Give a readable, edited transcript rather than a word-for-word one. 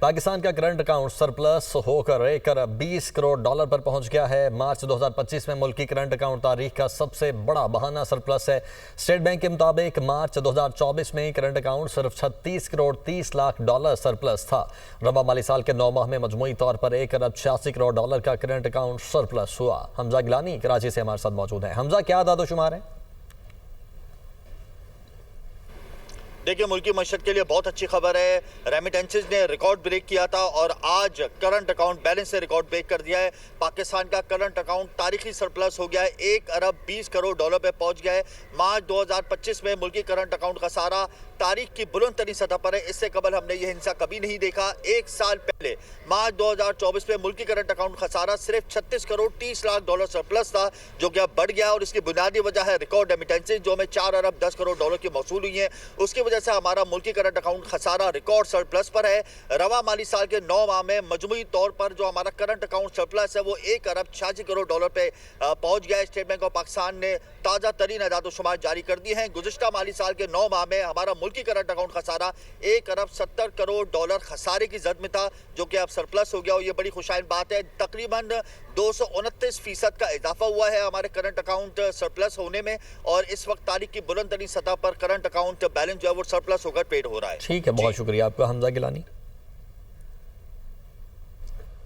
पाकिस्तान का current account surplus होकर 1 अरब 20 crore dollar पर पहुंच गया है। मार्च 2025 में मुल्की करंट अकाउंट तारीख का सबसे बड़ा बहाना सरप्लस है। स्टेट बैंक के मुताबिक मार्च 2024 में करंट अकाउंट सिर्फ 36 करोड़ 30 लाख डॉलर सरप्लस था। रबा माली साल के 9 माह में मजमूई तौर पर 1 अरब 86 करोड़ डॉलर का करंट अकाउंट सरप्लस हुआ। हमजा गिलानी कराची से हमारे साथ मौजूद है। हमजा, क्या आदाद-ओ-शुमार है? देखिए, मुल्की मईशत के लिए बहुत अच्छी खबर है। रेमिटेंसेज ने रिकॉर्ड ब्रेक किया था और आज करंट अकाउंट बैलेंस से रिकॉर्ड ब्रेक कर दिया है। पाकिस्तान का करंट अकाउंट तारीखी सरप्लस हो गया है, 1 अरब 20 करोड़ डॉलर पे पहुंच गया है। मार्च 2025 में मुल्की करंट अकाउंट का सारा तारीख की बुलंद तरीन सतह पर है। इससे कबल हमने यह हिंसा कभी नहीं देखा। एक साल पहले मार्च 2024 में मुल्की करंट अकाउंट खसारा सिर्फ 36 करोड़ 30 लाख डॉलर सरप्लस था, जो कि अब बढ़ गया और इसकी बुनियादी वजह है रिकॉर्ड रेमिटेंसेज, जो हमें 4 अरब 10 करोड़ डॉलर की मौसूल हुई है। उसकी वजह से हमारा मुल्की करंट अकाउंट खसारा रिकॉर्ड सरप्लस पर है। रवा माली साल के 9 माह में मजमूई तौर पर जो हमारा करंट अकाउंट सरप्लस है वो 1 अरब 86 करोड़ डॉलर पे पहुंच गया है। स्टेट बैंक ऑफ पाकिस्तान ने ताज़ा तरीन आदाद-ओ-शुमार जारी कर दी हैं। गुज़िश्ता माली साल के 9 माह में हमारा मुल्की करंट अकाउंट खसारा 1 अरब 70 करोड़ डॉलर खसारे की जद में था, जो कि अब सरप्लस हो गया और ये बड़ी खुशाइन बात है। तकरीबन 229% का इजाफा हुआ है हमारे करंट अकाउंट सरप्लस होने में और इस वक्त तारीख की बुलंद तरीन सतह पर करंट अकाउंट बैलेंस जो है वो सरप्लस होकर ट्रेड हो रहा है। ठीक है, बहुत शुक्रिया आपका हमजा गिलानी।